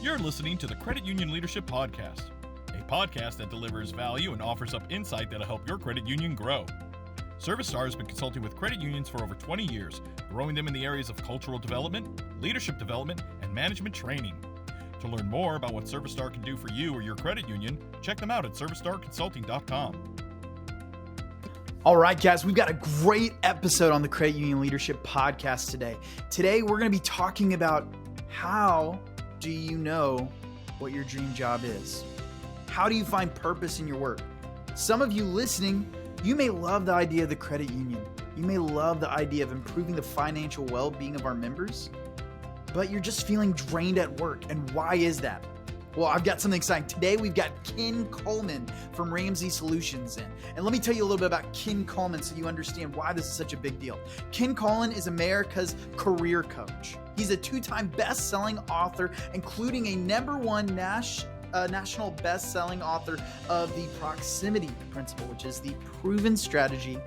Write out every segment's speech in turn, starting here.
You're listening to the Credit Union Leadership Podcast, a podcast that delivers value and offers up insight that'll help your credit union grow. ServiceStar has been consulting with credit unions for over 20 years, growing them in the areas of cultural development, leadership development, and management training. To learn more about what ServiceStar can do for you or your credit union, check them out at servicestarconsulting.com. All right, guys, we've got a great episode on the Credit Union Leadership Podcast today. Today, we're going to be talking about how do you know what your dream job is? How do you find purpose in your work? Some of you listening, you may love the idea of the credit union. You may love the idea of improving the financial well-being of our members, but you're just feeling drained at work. And why is that? Well, I've got something exciting. Today, we've got Ken Coleman from Ramsey Solutions in. And let me tell you a little bit about Ken Coleman so you understand why this is such a big deal. Ken Coleman is America's career coach. He's a 2-time best-selling author, including a #1 national best-selling author of the Proximity Principle, which is the proven strategy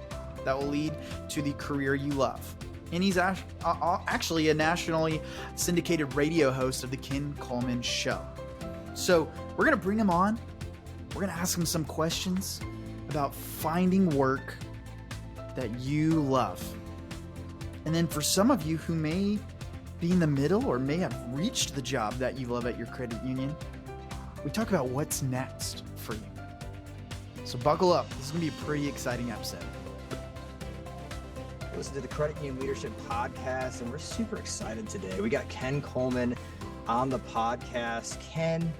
that will lead to the career you love. And he's actually a nationally syndicated radio host of the Ken Coleman Show. So we're going to bring him on. We're going to ask him some questions about finding work that you love. And then for some of you who may be in the middle or may have reached the job that you love at your credit union, we talk about what's next for you. So buckle up. This is going to be a pretty exciting episode. Listen to the Credit Union Leadership Podcast, and we're super excited today. We got Ken Coleman on the podcast. Ken,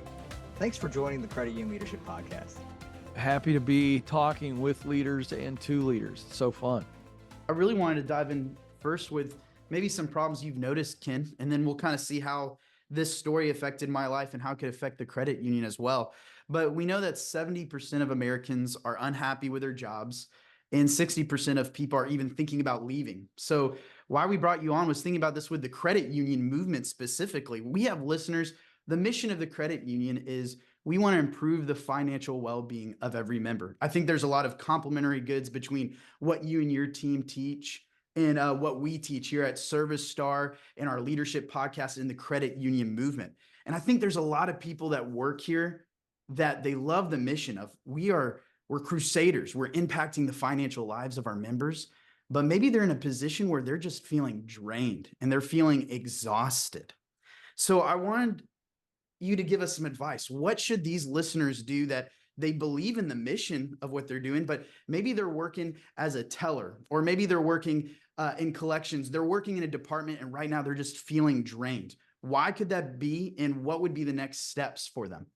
thanks for joining the Credit Union Leadership Podcast. Happy to be talking with leaders and to leaders. It's so fun. I really wanted to dive in first with maybe some problems you've noticed, Ken, and then we'll kind of see how this story affected my life and how it could affect the credit union as well. But we know that 70% of Americans are unhappy with their jobs, and 60% of people are even thinking about leaving. So why we brought you on was thinking about this with the credit union movement specifically. We have listeners. The mission of the credit union is we want to improve the financial well-being of every member. I think there's a lot of complementary goods between what you and your team teach and what we teach here at ServiceStar and our leadership podcast in the credit union movement. And I think there's a lot of people that work here that they love the mission of we're crusaders. We're impacting the financial lives of our members, but maybe they're in a position where they're just feeling drained and they're feeling exhausted. So I wanted you to give us some advice. What should these listeners do that they believe in the mission of what they're doing, but maybe they're working as a teller, or maybe they're working in collections, they're working in a department, and right now they're just feeling drained. Why could that be, and what would be the next steps for them?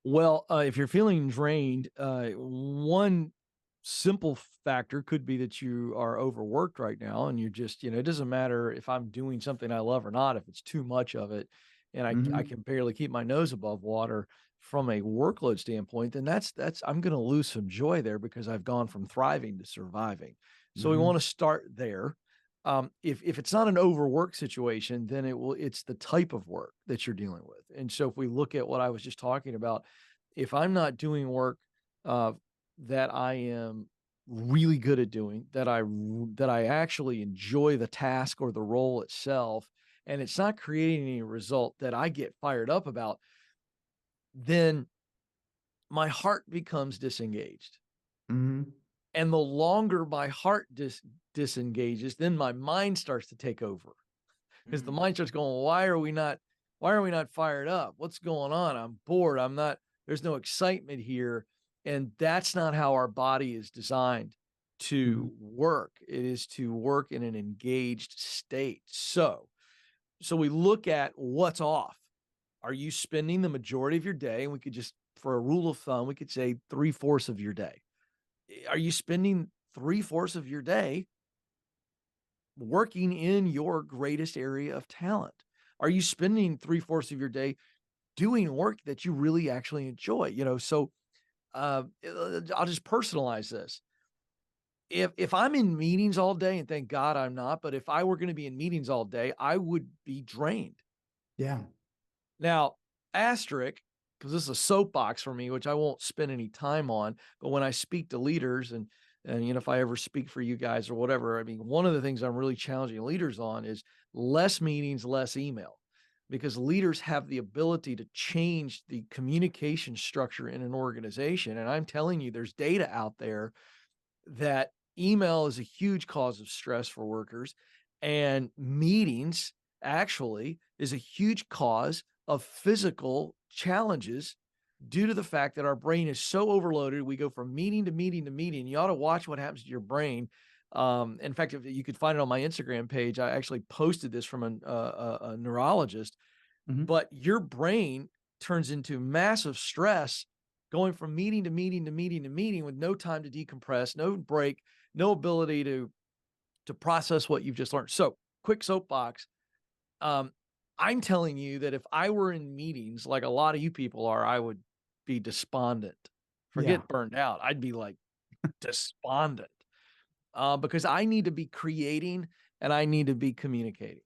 Well, if you're feeling drained, one simple factor could be that you are overworked right now, and you're just, it doesn't matter if I'm doing something I love or not, if it's too much of it, and I can barely keep my nose above water from a workload standpoint, then that's I'm going to lose some joy there because I've gone from thriving to surviving. So we want to start there. If it's not an overwork situation, then it's the type of work that you're dealing with. And so if we look at what I was just talking about, if I'm not doing work that I am really good at doing, that I actually enjoy the task or the role itself, and it's not creating any result that I get fired up about, then my heart becomes disengaged. Mm-hmm. And the longer my heart disengages, then my mind starts to take over, because the mind starts going, why are we not fired up? What's going on? I'm bored. There's no excitement here. And that's not how our body is designed to work. It is to work in an engaged state. So we look at what's off. Are you spending the majority of your day? And we could just, for a rule of thumb, we could say 3/4 of your day. Are you spending 3/4 of your day working in your greatest area of talent? Are you spending 3/4 of your day doing work that you really actually enjoy? So I'll just personalize this. If I'm in meetings all day, and thank God I'm not, but if I were going to be in meetings all day, I would be drained. Yeah. Now, asterisk, because this is a soapbox for me, which I won't spend any time on, but when I speak to leaders and if I ever speak for you guys or whatever, I mean, one of the things I'm really challenging leaders on is less meetings, less email. because leaders have the ability to change the communication structure in an organization. And I'm telling you, there's data out there that email is a huge cause of stress for workers, and meetings actually is a huge cause of physical challenges due to the fact that our brain is so overloaded. We go from meeting to meeting to meeting. You ought to watch what happens to your brain. In fact, if you could find it on my Instagram page, I actually posted this from a neurologist. Mhm. But your brain turns into massive stress going from meeting to meeting to meeting to meeting with no time to decompress, no break, no ability to process what you've just learned. So, quick soapbox. Um, I'm telling you that if I were in meetings like a lot of you people are, I would be despondent. Yeah. Forget burned out. I'd be like despondent because I need to be creating and I need to be communicating.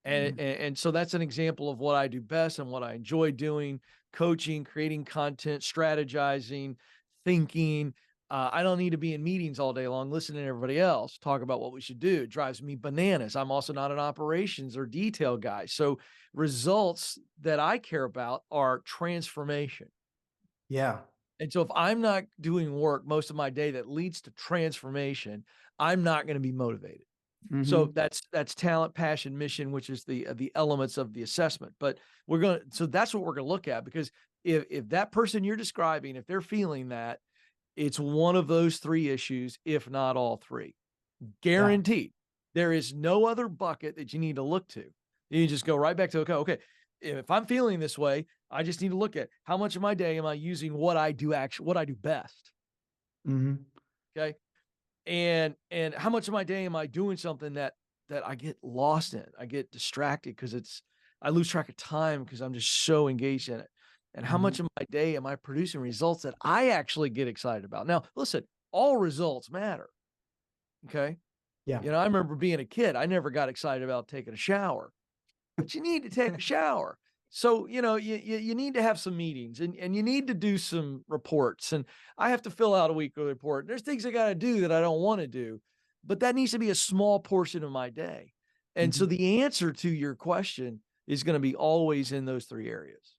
And so that's an example of what I do best and what I enjoy doing: coaching, creating content, strategizing, thinking. I don't need to be in meetings all day long listening to everybody else talk about what we should do. It drives me bananas. I'm also not an operations or detail guy. So results that I care about are transformation. Yeah. And so if I'm not doing work most of my day that leads to transformation, I'm not going to be motivated. So Mhm. that's talent, passion, mission, which is the elements of the assessment. But that's what we're going to look at, because if that person you're describing, if they're feeling that, it's one of those three issues, if not all three. Yeah. Guaranteed. There is no other bucket that you need to look to. You just go right back to, okay, if I'm feeling this way, I just need to look at how much of my day am I using what I do best. Mhm. Okay. And how much of my day am I doing something that I get lost in? I get distracted because I lose track of time because I'm just so engaged in it. And how Mhm. much of my day am I producing results that I actually get excited about? Now, listen, all results matter. Okay. Yeah. I remember being a kid, I never got excited about taking a shower, but you need to take a shower. So, you need to have some meetings, and you need to do some reports. And I have to fill out a weekly report. There's things I got to do that I don't want to do, but that needs to be a small portion of my day. And so Mhm. the answer to your question is going to be always in those three areas.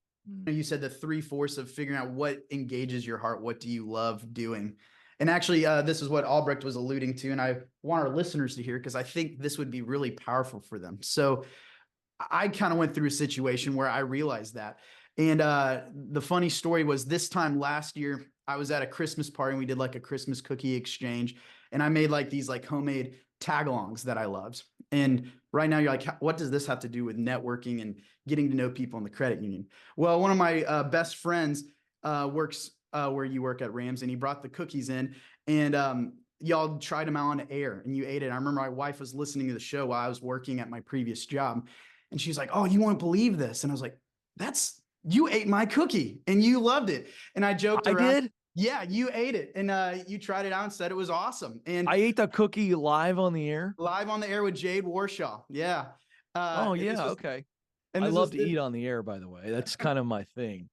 You said the three force of figuring out what engages your heart. What do you love doing? And actually, this is what Albrecht was alluding to, and I want our listeners to hear because I think this would be really powerful for them. So I kind of went through a situation where I realized that. And the funny story was, this time last year, I was at a Christmas party and we did like a Christmas cookie exchange. And I made like these like homemade tagalongs that I loved. And right now you're like, what does this have to do with networking and getting to know people in the credit union? Well, one of my best friends works where you work at Rams, and he brought the cookies in, and y'all tried them out on air and you ate it. I remember my wife was listening to the show while I was working at my previous job. And she's like, "Oh, you won't believe this." And I was like, you ate my cookie and you loved it. And I joked I around. did. Yeah, you ate it. And you tried it out and said it was awesome. And I ate the cookie live on the air. live on the air with Jade Warshaw. Yeah. Oh, And this yeah. was, Okay. and I this love was to eat on the air, by the way. That's kind of my thing.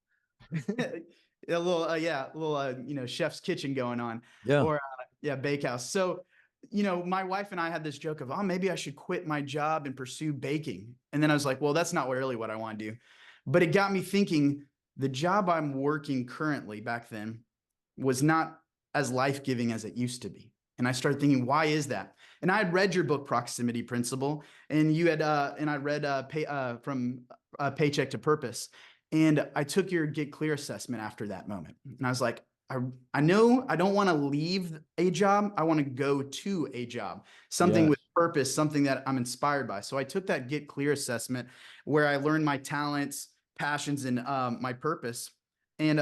a little, chef's kitchen going on, Yeah. or bakehouse. So, my wife and I had this joke of, oh, maybe I should quit my job and pursue baking. And then I was like, well, that's not really what I want to do. But it got me thinking, the job I'm working currently back then was not as life-giving as it used to be. And I started thinking, why is that? And I had read your book, Proximity Principle, and you had, and I read from Paycheck to Purpose. And I took your Get Clear assessment after that moment. And I was like, I know I don't want to leave a job. I want to go to a job, something Yes. with purpose, something that I'm inspired by. So I took that Get Clear assessment where I learned my talents, passions, and my purpose. And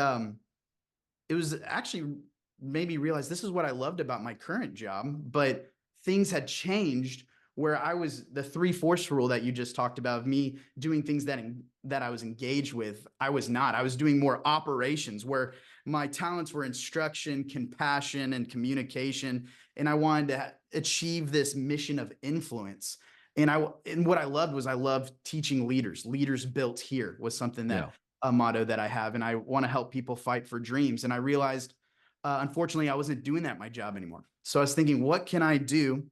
it was actually made me realize this is what I loved about my current job, but things had changed where I was the three force rule that you just talked about, of me doing things that I was engaged with. I was not. I was doing more operations where my talents were instruction, compassion, and communication. And I wanted to achieve this mission of influence. And what I loved was I loved teaching leaders. Leaders built here was something that Yeah. a motto that I have, and I want to help people fight for dreams. And I realized, unfortunately, I wasn't doing that in my job anymore. So I was thinking, what can I do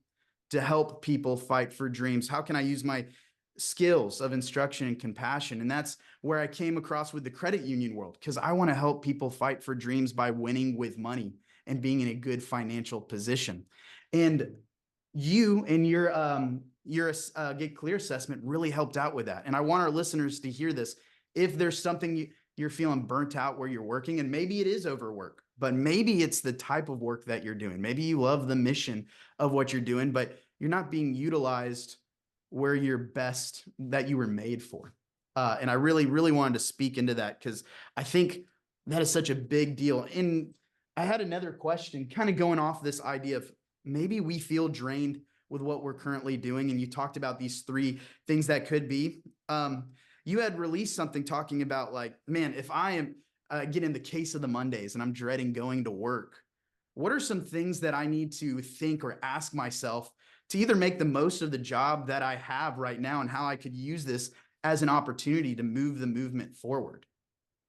to help people fight for dreams? How can I use my skills of instruction and compassion. And that's where I came across with the credit union world, because I want to help people fight for dreams by winning with money and being in a good financial position. And you and your Get Clear assessment really helped out with that. And I want our listeners to hear this. If there's something you're feeling burnt out where you're working, and maybe it is overwork, but maybe it's the type of work that you're doing. Maybe you love the mission of what you're doing, but you're not being utilized where you're best, that you were made for. And I really, really wanted to speak into that, because I think that is such a big deal. And I had another question kind of going off this idea of maybe we feel drained with what we're currently doing. And you talked about these 3 things that could be. You had released something talking about, like, man, if I am get in the case of the Mondays and I'm dreading going to work, what are some things that I need to think or ask myself to either make the most of the job that I have right now, and how I could use this as an opportunity to move the movement forward?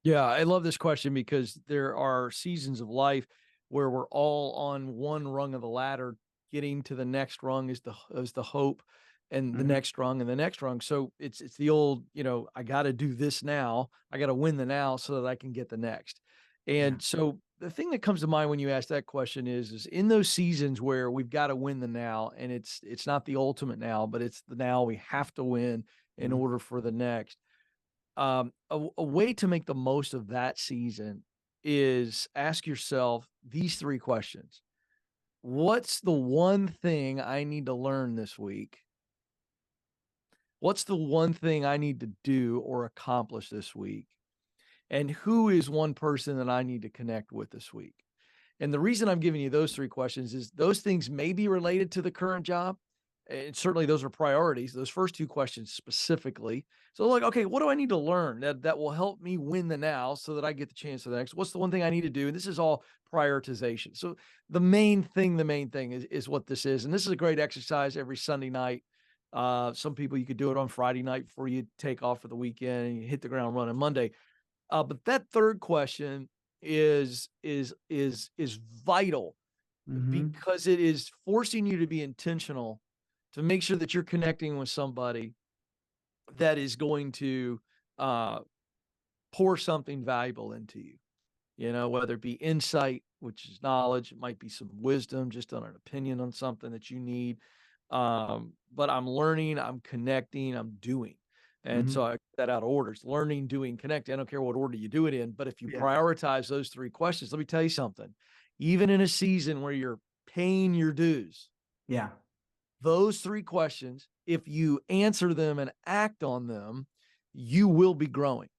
Yeah, I love this question, because there are seasons of life where we're all on one rung of the ladder. Getting to the next rung is the hope, and the next rung and the next rung. So it's the old, I got to do this now. I got to win the now so that I can get the next. And so the thing that comes to mind when you ask that question is in those seasons where we've got to win the now, and it's not the ultimate now, but it's the now we have to win in order for the next. A way to make the most of that season is ask yourself these 3 questions. What's the one thing I need to learn this week? What's the one thing I need to do or accomplish this week? And who is one person that I need to connect with this week? And the reason I'm giving you those 3 questions is those things may be related to the current job. And certainly those are priorities, those first 2 questions specifically. So like, okay, what do I need to learn that will help me win the now so that I get the chance for the next? What's the one thing I need to do? And this is all prioritization. So the main thing is what this is. And this is a great exercise every Sunday night. Some people, you could do it on Friday night before you take off for the weekend and you hit the ground running Monday. But that 3rd question is vital, because it is forcing you to be intentional to make sure that you're connecting with somebody that is going to pour something valuable into you, whether it be insight, which is knowledge, it might be some wisdom, just on an opinion on something that you need. But I'm learning, I'm connecting, I'm doing. And so I put that out of orders: learning, doing, connecting. I don't care what order you do it in, but if you prioritize those 3 questions, let me tell you something, even in a season where you're paying your dues, those 3 questions, if you answer them and act on them, you will be growing.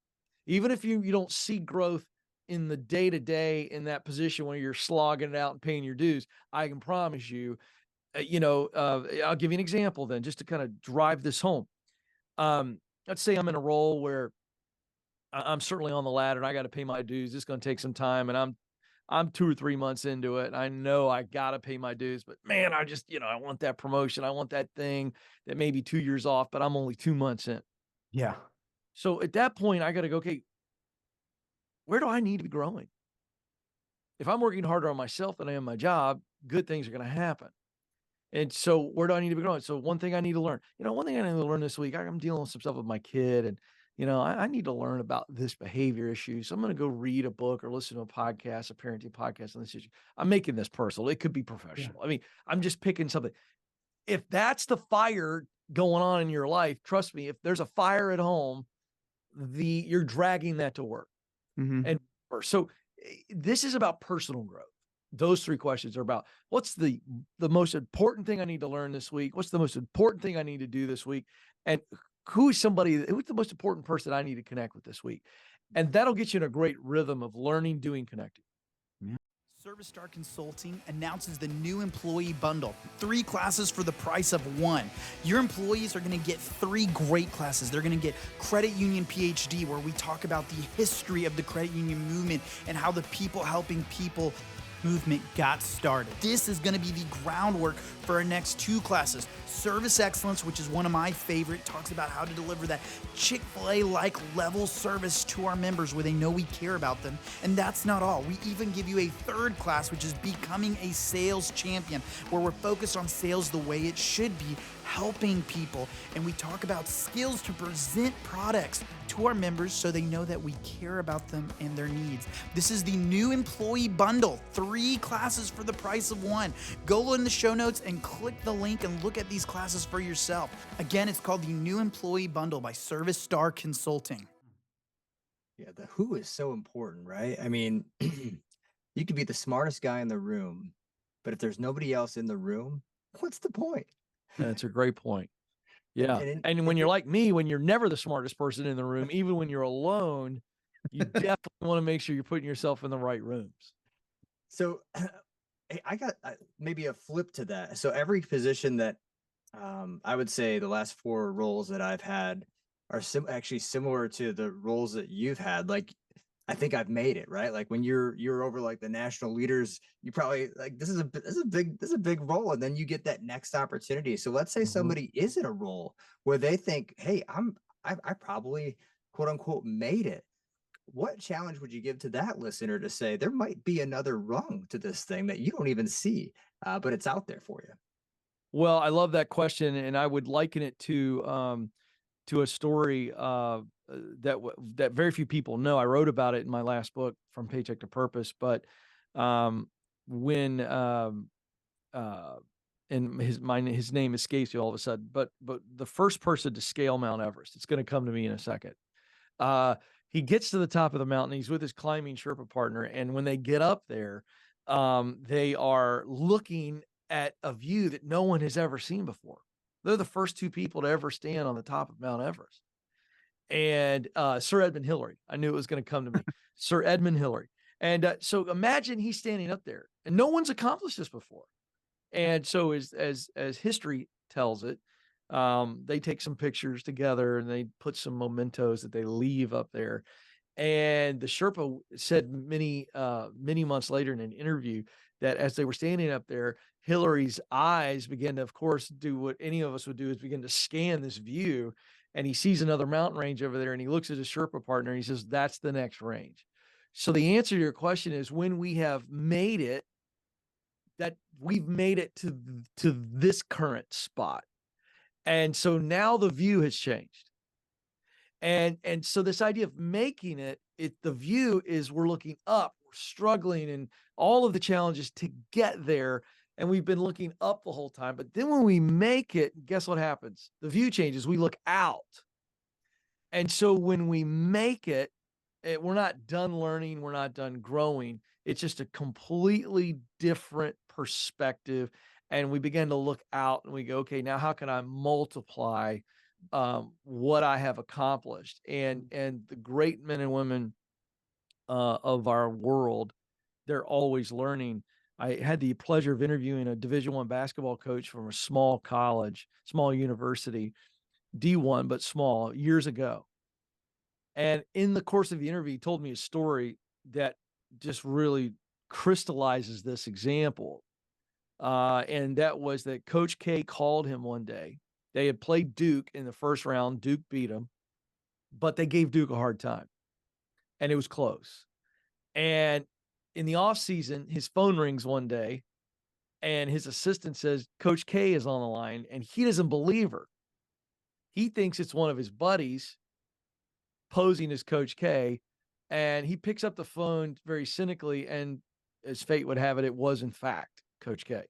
Even if you don't see growth in the day-to-day in that position where you're slogging it out and paying your dues, I can promise you, I'll give you an example then, just to kind of drive this home. Let's say I'm in a role where I'm certainly on the ladder and I got to pay my dues. It's going to take some time, and I'm 2 or 3 months into it. And I know I got to pay my dues, but man, I just, I want that promotion. I want that thing that may be 2 years off, but I'm only 2 months in. Yeah. So at that point, I got to go, okay, where do I need to be growing? If I'm working harder on myself than I am my job, good things are going to happen. And so where do I need to be growing? So one thing I need to learn, one thing I need to learn this week, I'm dealing with some stuff with my kid, and, I need to learn about this behavior issue. So I'm going to go read a book or listen to a podcast, a parenting podcast on this issue. I'm making this personal. It could be professional. I mean, I'm just picking something. If that's the fire going on in your life, trust me, if there's a fire at home, you're dragging that to work. And so this is about personal growth. Those 3 questions are about what's the most important thing I need to learn this week? What's the most important thing I need to do this week? And who's the most important person I need to connect with this week? And that'll get you in a great rhythm of learning, doing, connecting. Service Star Consulting announces the new employee bundle, 3 classes for the price of 1. Your employees are going to get 3 great classes. They're going to get Credit Union PhD, where we talk about the history of the credit union movement and how the people helping people movement got started. This is going to be the groundwork for our next 2 classes, service excellence, which is one of my favorite, talks about how to deliver that Chick-fil-A-like level service to our members where they know we care about them. And that's not all. We even give you a third class, which is becoming a sales champion, where we're focused on sales the way it should be, helping people. And we talk about skills to present products to our members so they know that we care about them and their needs. This is the new employee bundle, 3 classes for the price of 1. Go in the show notes and click the link and look at these classes for yourself. Again, it's called the new employee bundle by Service Star Consulting. Yeah, the who is so important, right? I mean, you could be the smartest guy in the room, but if there's nobody else in the room, what's the point? That's a great point. Yeah. And when you're like me, when you're never the smartest person in the room, even when you're alone, you definitely want to make sure you're putting yourself in the right rooms. So I got maybe a flip to that. So every position that I would say the last 4 roles that I've had are actually similar to the roles that you've had. Like, I think I've made it, right? Like when you're over like the national leaders, you probably like, this is a big role. And then you get that next opportunity. So let's say somebody is in a role where they think, hey, I probably quote unquote made it. What challenge would you give to that listener to say there might be another rung to this thing that you don't even see, but it's out there for you? Well, I love that question, and I would liken it to a story that very few people know. I wrote about it in my last book, From Paycheck to Purpose. But when and his name escapes me all of a sudden, but the first person to scale Mount Everest, it's going to come to me in a second. He gets to the top of the mountain. He's with his climbing Sherpa partner, and when they get up there, they are looking at a view that no one has ever seen before. They're the first 2 people to ever stand on the top of Mount Everest. And Sir Edmund Hillary, I knew it was going to come to me. Sir Edmund Hillary. And so imagine he's standing up there, and no one's accomplished this before. And so as history tells it, they take some pictures together and they put some mementos that they leave up there. And the Sherpa said many months later in an interview that as they were standing up there, Hillary's eyes began to, of course, do what any of us would do, is begin to scan this view. And he sees another mountain range over there, and he looks at his Sherpa partner and he says, that's the next range. So the answer to your question is, when we have made it, that we've made it to this current spot. And so now the view has changed. And so this idea of making it, the view is we're looking up, we're struggling, and all of the challenges to get there. And we've been looking up the whole time. But then when we make it, guess what happens? The view changes. We look out. And so when we make it, we're not done learning. We're not done growing. It's just a completely different perspective. And we begin to look out and we go, okay, now how can I multiply what I have accomplished? And the great men and women of our world, they're always learning. I had the pleasure of interviewing a Division I basketball coach from a small college, small university, D1, but small, years ago. And in the course of the interview, he told me a story that just really crystallizes this example. And that was that Coach K called him one day. They had played Duke in the first round. Duke beat them, but they gave Duke a hard time, and it was close. And in the off season, his phone rings one day, and his assistant says, Coach K is on the line, and he doesn't believe her. He thinks it's one of his buddies posing as Coach K, and he picks up the phone very cynically, and as fate would have it, it was in fact Coach K.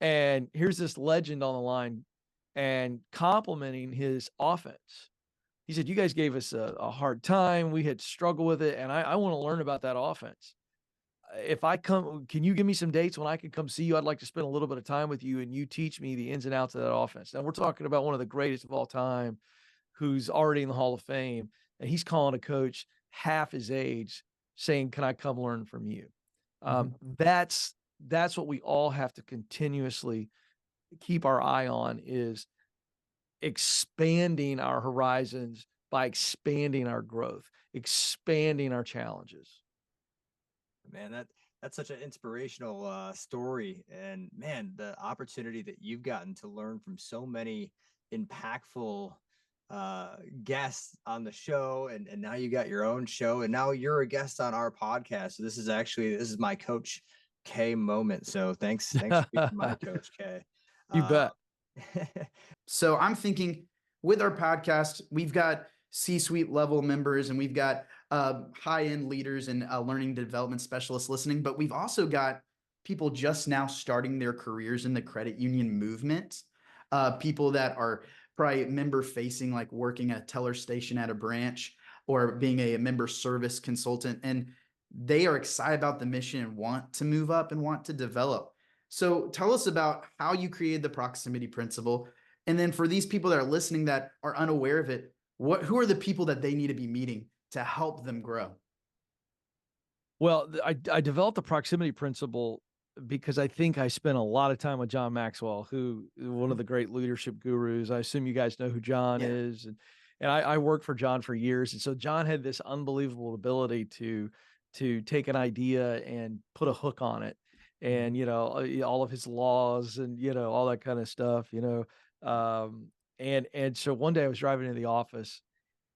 And here's this legend on the line and complimenting his offense. He said, you guys gave us a hard time. We had struggled with it, and I want to learn about that offense. If I come, can you give me some dates when I can come see you? I'd like to spend a little bit of time with you, and you teach me the ins and outs of that offense. Now, we're talking about one of the greatest of all time who's already in the Hall of Fame, and he's calling a coach half his age saying, can I come learn from you? That's what we all have to continuously keep our eye on, is expanding our horizons by expanding our growth, expanding our challenges. Man, that's such an inspirational story. And man, the opportunity that you've gotten to learn from so many impactful guests on the show, and now you got your own show, and now you're a guest on our podcast. So this is my Coach K moment. So thanks for being my Coach K. You bet. So I'm thinking with our podcast, we've got C-suite level members and we've got high-end leaders and learning development specialists listening, but we've also got people just now starting their careers in the credit union movement, people that are probably member facing, like working a teller station at a branch or being a member service consultant, and they are excited about the mission and want to move up and want to develop. So tell us about how you created the proximity principle. And then for these people that are listening that are unaware of it, who are the people that they need to be meeting to help them grow? Well, I developed the proximity principle because I think I spent a lot of time with John Maxwell, who one of the great leadership gurus. I assume you guys know who John is. And I worked for John for years. And so John had this unbelievable ability to take an idea and put a hook on it. And, all of his laws and, all that kind of stuff, and so one day I was driving to the office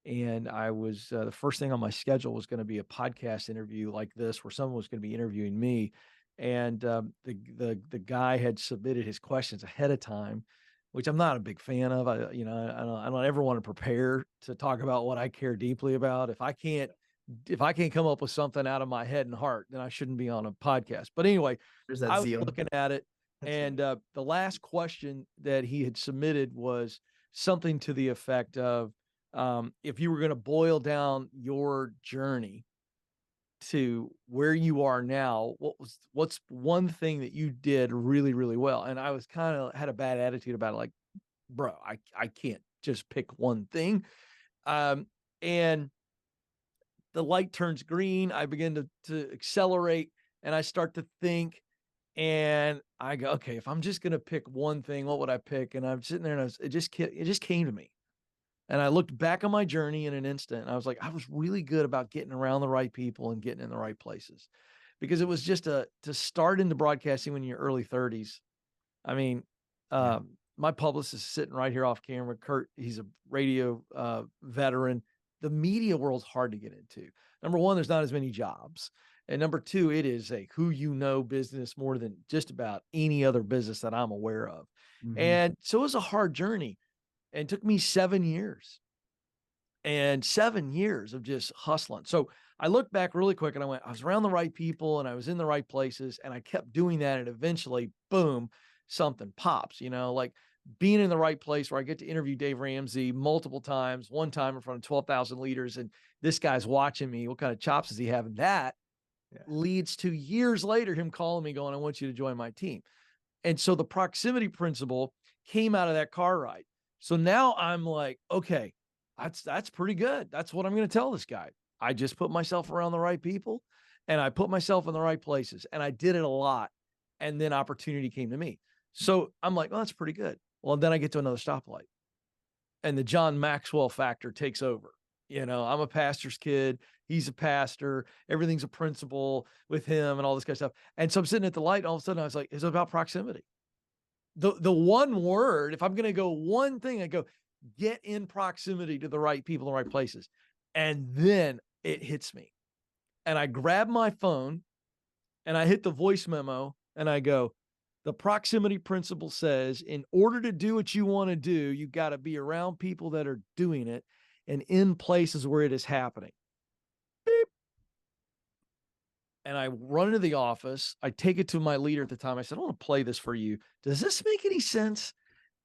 and I was, the first thing on my schedule was going to be a podcast interview like this, where someone was going to be interviewing me. And the guy had submitted his questions ahead of time, which I'm not a big fan of. I don't ever want to prepare to talk about what I care deeply about. If I can't come up with something out of my head and heart, then I shouldn't be on a podcast. But anyway, I was looking at it, and the last question that he had submitted was something to the effect of, if you were going to boil down your journey to where you are now, what's one thing that you did really, really well? And I was had a bad attitude about it, like, bro, I can't just pick one thing. And the light turns green. I begin to accelerate, and I start to think, and I go, okay, if I'm just going to pick one thing, what would I pick? And I'm sitting there, and it just came to me. And I looked back on my journey in an instant, and I was like, I was really good about getting around the right people and getting in the right places, because it was just to start into broadcasting when you're early 30s. I mean, my publicist is sitting right here off camera, Kurt. He's a radio veteran. The media world's hard to get into. Number one, there's not as many jobs. And number two, it is a business more than just about any other business that I'm aware of. Mm-hmm. And so it was a hard journey. And it took me 7 years. And 7 years of just hustling. So I looked back really quick and I went, I was around the right people and I was in the right places. And I kept doing that. And eventually, boom, something pops, like being in the right place where I get to interview Dave Ramsey multiple times, one time in front of 12,000 leaders. And this guy's watching me. What kind of chops does he have? And that leads to years later, him calling me going, I want you to join my team. And so the proximity principle came out of that car ride. So now I'm like, okay, that's pretty good. That's what I'm going to tell this guy. I just put myself around the right people and I put myself in the right places, and I did it a lot. And then opportunity came to me. So I'm like, well, that's pretty good. Well, then I get to another stoplight and the John Maxwell factor takes over. I'm a pastor's kid. He's a pastor. Everything's a principle with him and all this kind of stuff. And so I'm sitting at the light. And all of a sudden I was like, it's about proximity. The one word, if I'm going to go one thing, I go, get in proximity to the right people, the right places. And then it hits me. And I grab my phone and I hit the voice memo and I go, the proximity principle says, in order to do what you want to do, you got to be around people that are doing it and in places where it is happening. Beep. And I run into the office. I take it to my leader at the time. I said, I want to play this for you. Does this make any sense?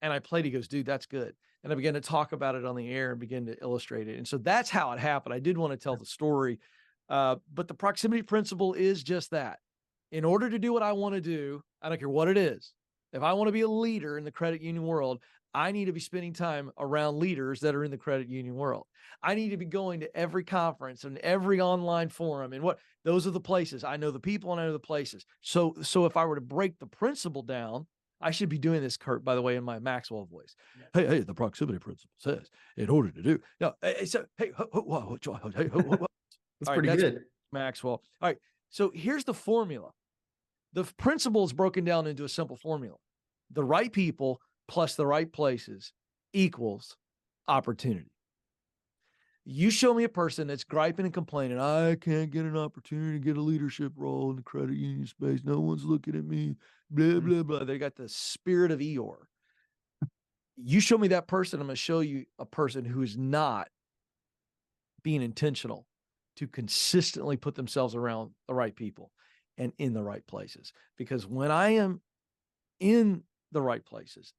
And I played. He goes, dude, that's good. And I began to talk about it on the air and begin to illustrate it. And so that's how it happened. I did want to tell the story. But the proximity principle is just that. In order to do what I want to do, I don't care what it is. If I want to be a leader in the credit union world, I need to be spending time around leaders that are in the credit union world. I need to be going to every conference and every online forum, and those are the places. I know the people and I know the places. So if I were to break the principle down, I should be doing this, Kurt, by the way, in my Maxwell voice. Yeah. Hey, the proximity principle says, in order to do. No, so, hey, that's pretty good. Maxwell. All right. So here's the formula. The principle is broken down into a simple formula. The right people plus the right places equals opportunity. You show me a person that's griping and complaining, I can't get an opportunity to get a leadership role in the credit union space. No one's looking at me, blah, blah, blah. They got the spirit of Eeyore. You show me that person, I'm going to show you a person who is not being intentional to consistently put themselves around the right people and in the right places. Because when I am in the right places,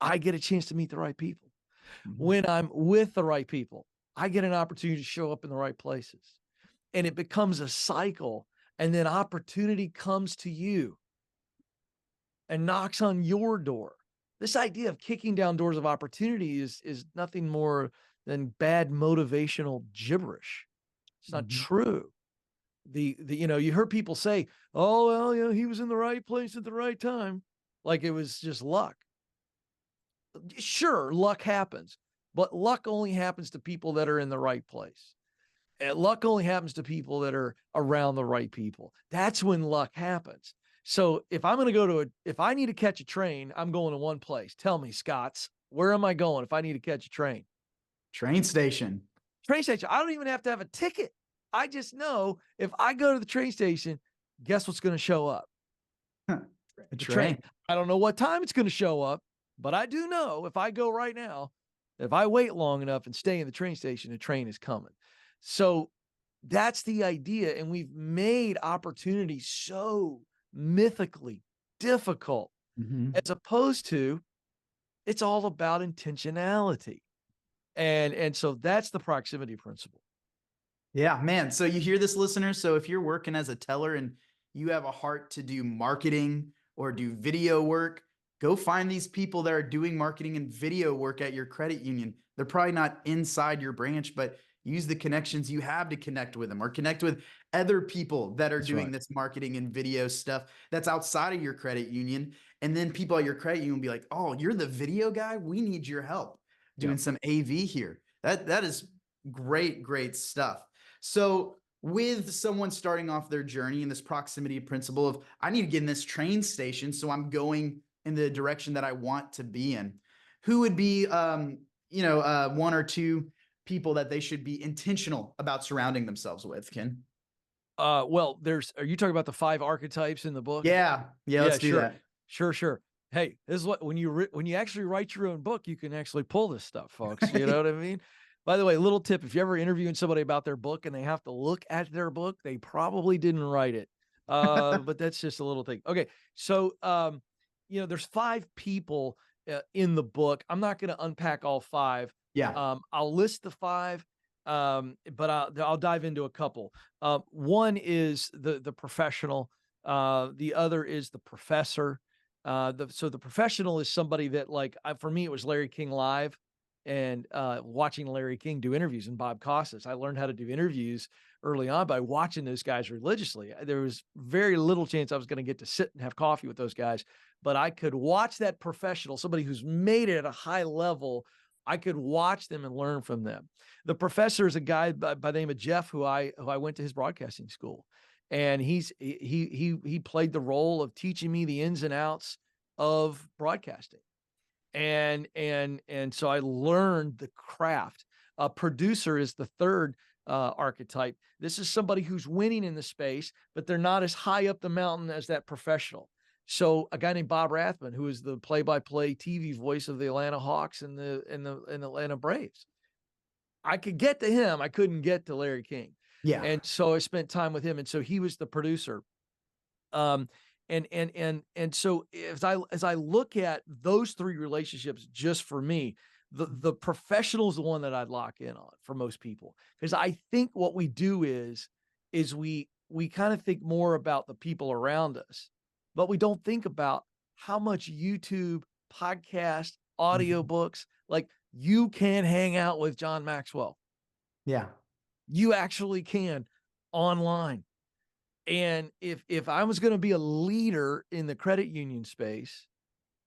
I get a chance to meet the right people. When I'm with the right people, I get an opportunity to show up in the right places. And it becomes a cycle. And then opportunity comes to you and knocks on your door. This idea of kicking down doors of opportunity is nothing more than bad motivational gibberish. It's not true. You heard people say, oh, well, he was in the right place at the right time. Like it was just luck. Sure, luck happens, but luck only happens to people that are in the right place. And luck only happens to people that are around the right people. That's when luck happens. So if I'm going to go if I need to catch a train, I'm going to one place. Tell me, Scots, where am I going if I need to catch a train? Train station. Train station. I don't even have to have a ticket. I just know if I go to the train station, guess what's going to show up? A train. I don't know what time it's going to show up, but I do know if I go right now, if I wait long enough and stay in the train station, a train is coming. So that's the idea. And we've made opportunity so mythically difficult, as opposed to it's all about intentionality. And so that's the proximity principle. Yeah, man. So you hear this, listener? So if you're working as a teller and you have a heart to do marketing or do video work, go find these people that are doing marketing and video work at your credit union. They're probably not inside your branch, but use the connections you have to connect with them, or connect with other people that are doing this marketing and video stuff that's outside of your credit union. And then people at your credit union will be like, oh, you're the video guy? We need your help doing some AV here. That is great stuff. So with someone starting off their journey in this proximity principle of, I need to get in this train station so I'm going in the direction that I want to be in, who would be, one or two people that they should be intentional about surrounding themselves with, Ken? Well, are you talking about the 5 archetypes in the book? Yeah. Let's do that. Sure. Hey, this is what, when you actually write your own book, you can actually pull this stuff, folks. You know what I mean? By the way, little tip, if you're ever interviewing somebody about their book and they have to look at their book, they probably didn't write it. But that's just a little thing. Okay. So, there's 5 people in the book. I'm not going to unpack all 5. Yeah. I'll list the 5, but I'll dive into a couple. One is the professional. The other is the professor. So the professional is somebody that, like, for me, it was Larry King Live, and watching Larry King do interviews, and Bob Costas. I learned how to do interviews early on by watching those guys religiously. There was very little chance I was going to get to sit and have coffee with those guys, but I could watch that professional, somebody who's made it at a high level. I could watch them and learn from them. The professor is a guy by the name of Jeff, who I went to his broadcasting school, and he played the role of teaching me the ins and outs of broadcasting. And so I learned the craft. A producer is the third archetype. This is somebody who's winning in the space, but they're not as high up the mountain as that professional. So a guy named Bob Rathman, who is the play-by-play TV voice of the Atlanta Hawks and the Atlanta Braves, I could get to him. I couldn't get to Larry King. Yeah. And so I spent time with him. And so he was the producer. And so as I look at those 3 relationships, just for me, the professional is the one that I'd lock in on for most people, because I think what we do is we kind of think more about the people around us, but we don't think about how much YouTube, podcast, audiobooks, like, you can hang out with John Maxwell. Yeah. You actually can online. And if I was going to be a leader in the credit union space,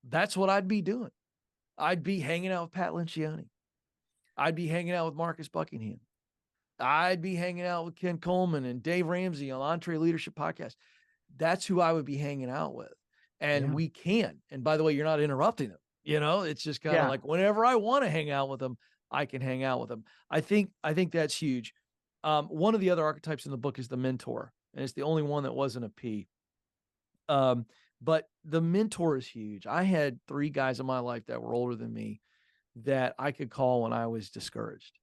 that's what I'd be doing. I'd be hanging out with Pat Lencioni. I'd be hanging out with Marcus Buckingham. I'd be hanging out with Ken Coleman and Dave Ramsey on Entree Leadership Podcast. That's who I would be hanging out with. And we can. And by the way, you're not interrupting them. It's just kind of like whenever I want to hang out with them, I can hang out with them. I think that's huge. One of the other archetypes in the book is the mentor, and it's the only one that wasn't a P. But the mentor is huge. I had 3 guys in my life that were older than me that I could call when I was discouraged.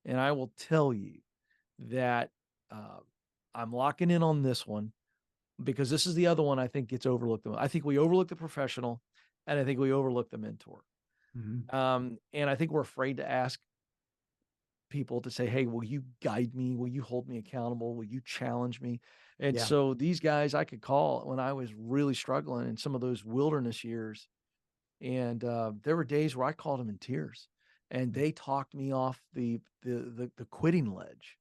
And I will tell you that I'm locking in on this one because this is the other one I think gets overlooked. I think we overlook the professional, and I think we overlook the mentor. And I think we're afraid to ask people to say, hey, will you guide me? Will you hold me accountable? Will you challenge me? And so these guys I could call when I was really struggling in some of those wilderness years. And there were days where I called them in tears, and they talked me off the quitting ledge.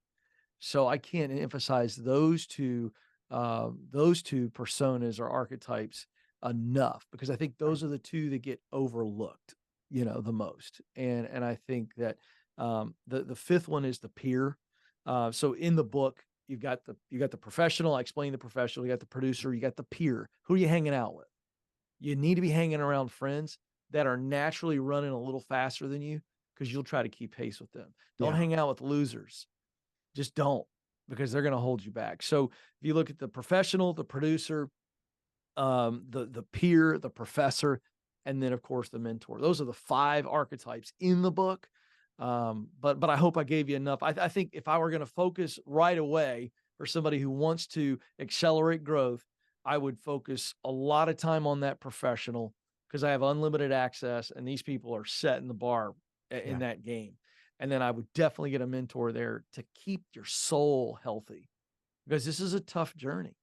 So I can't emphasize those two personas or archetypes enough, because I think those are the 2 that get overlooked, the most. And I think that the 5th one is the peer. So in the book, you got the professional. I explain the professional. You got the producer. You got the peer. Who are you hanging out with? You need to be hanging around friends that are naturally running a little faster than you, because you'll try to keep pace with them. Don't hang out with losers. Just don't, because they're going to hold you back. So if you look at the professional, the producer, the peer, the professor, and then of course the mentor, those are the 5 archetypes in the book. But I hope I gave you enough. I think if I were going to focus right away for somebody who wants to accelerate growth, I would focus a lot of time on that professional, because I have unlimited access and these people are setting the bar in that game. And then I would definitely get a mentor there to keep your soul healthy, because this is a tough journey.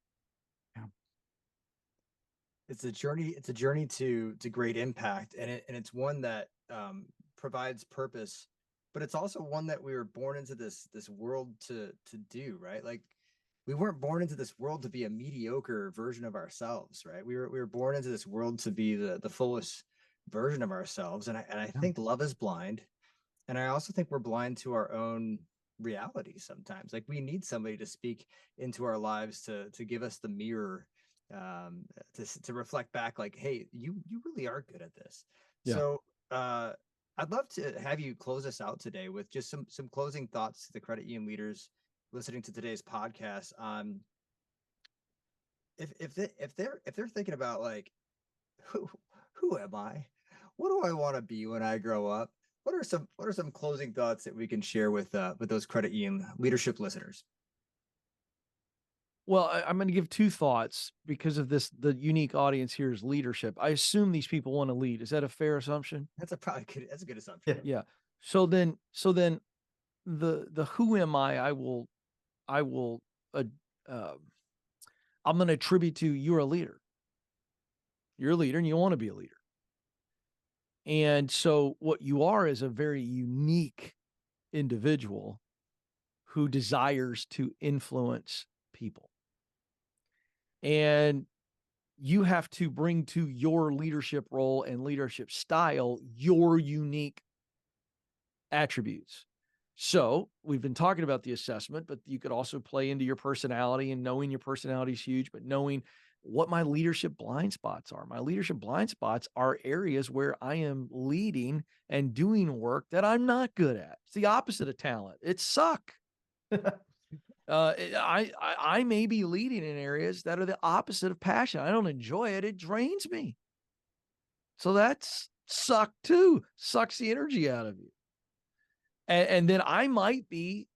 It's a journey. It's a journey to great impact, and it's one that provides purpose, but it's also one that we were born into this world to do, right? Like, we weren't born into this world to be a mediocre version of ourselves, right? We were born into this world to be the fullest version of ourselves, and I think love is blind, and I also think we're blind to our own reality sometimes. Like, we need somebody to speak into our lives to give us the mirror, to reflect back, like, hey, you really are good at this. So I'd love to have you close us out today with just some closing thoughts to the credit union leaders listening to today's podcast on if they're thinking about, like, who am I? What do I want to be when I grow up? What are some closing thoughts that we can share with those credit union leadership listeners? Well, I'm going to give 2 thoughts because of this. The unique audience here is leadership. I assume these people want to lead. Is that a fair assumption? That's a good assumption. Yeah. So then the who am I will I'm going to attribute to you're a leader. You're a leader and you want to be a leader. And so what you are is a very unique individual who desires to influence people. And you have to bring to your leadership role and leadership style your unique attributes. So we've been talking about the assessment, but you could also play into your personality, and knowing your personality is huge, but knowing what my leadership blind spots are. My leadership blind spots are areas where I am leading and doing work that I'm not good at. It's the opposite of talent. It suck. I may be leading in areas that are the opposite of passion. I don't enjoy it. It drains me. So that's suck too. Sucks the energy out of you. And then I might be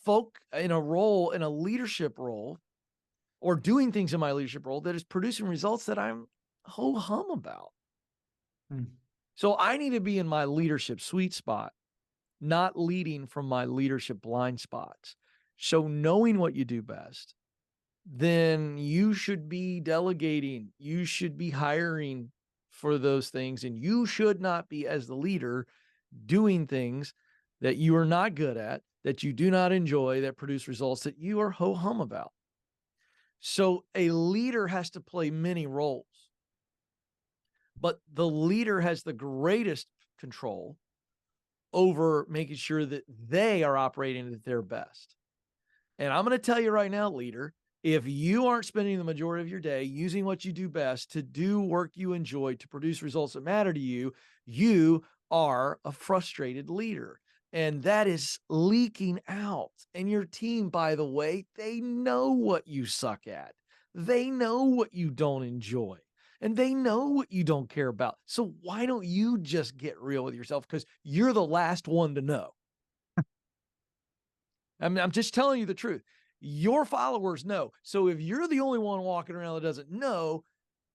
in a leadership role, or doing things in my leadership role that is producing results that I'm ho-hum about. So I need to be in my leadership sweet spot, not leading from my leadership blind spots. So knowing what you do best, then you should be delegating, you should be hiring for those things, and you should not be, as the leader, doing things that you are not good at, that you do not enjoy, that produce results that you are ho-hum about. So a leader has to play many roles, but the leader has the greatest control over making sure that they are operating at their best. And I'm going to tell you right now, leader, if you aren't spending the majority of your day using what you do best to do work you enjoy, to produce results that matter to you, you are a frustrated leader. And that is leaking out. And your team, by the way, they know what you suck at. They know what you don't enjoy. And they know what you don't care about. So why don't you just get real with yourself? Because you're the last one to know. I mean, I'm just telling you the truth. Your followers know. So if you're the only one walking around that doesn't know,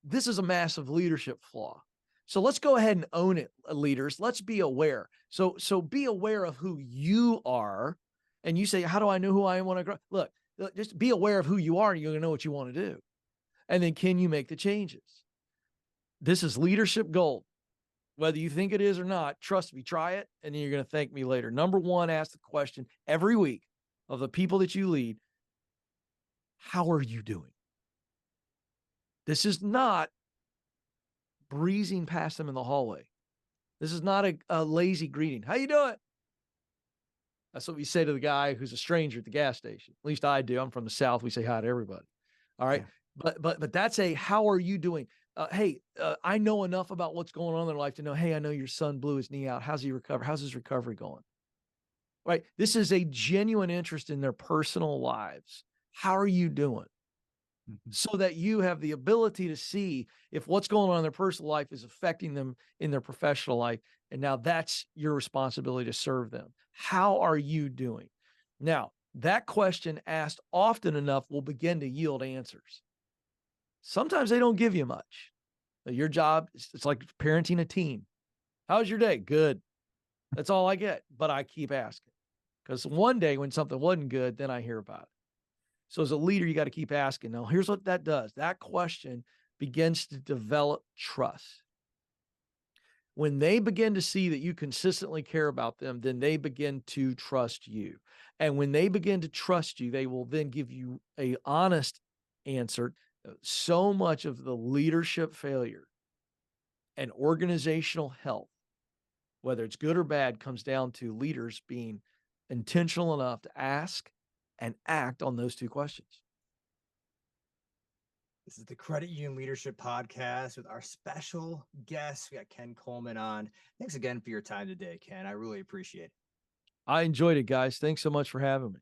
this is a massive leadership flaw. So let's go ahead and own it, leaders. Let's be aware. So be aware of who you are. And you say, how do I know who I am when I grow? Look, just be aware of who you are and you're going to know what you want to do. And then can you make the changes? This is leadership gold. Whether you think it is or not, trust me, try it, and then you're going to thank me later. Number one, ask the question every week of the people that you lead, how are you doing? This is not breezing past them in the hallway. This is not a lazy greeting. How you doing? That's what we say to the guy who's a stranger at the gas station. At least I do. I'm from the South. We say hi to everybody. All right. Yeah. But that's a, how are you doing? Hey, I know enough about what's going on in their life to know, hey, I know your son blew his knee out. How's he recover? How's his recovery going? Right. This is a genuine interest in their personal lives. How are you doing? Mm-hmm. So that you have the ability to see if what's going on in their personal life is affecting them in their professional life. And now that's your responsibility to serve them. How are you doing? Now, that question asked often enough will begin to yield answers. Sometimes they don't give you much. Your job, it's like parenting a teen. How's your day? Good. That's all I get. But I keep asking. Because one day when something wasn't good, then I hear about it. So as a leader, you got to keep asking. Now, here's what that does. That question begins to develop trust. When they begin to see that you consistently care about them, then they begin to trust you. And when they begin to trust you, they will then give you an honest answer. So much of the leadership failure and organizational health, whether it's good or bad, comes down to leaders being intentional enough to ask and act on those two questions. This is the Credit Union Leadership Podcast with our special guest. We got Ken Coleman on. Thanks again for your time today, Ken. I really appreciate it. I enjoyed it, guys. Thanks so much for having me.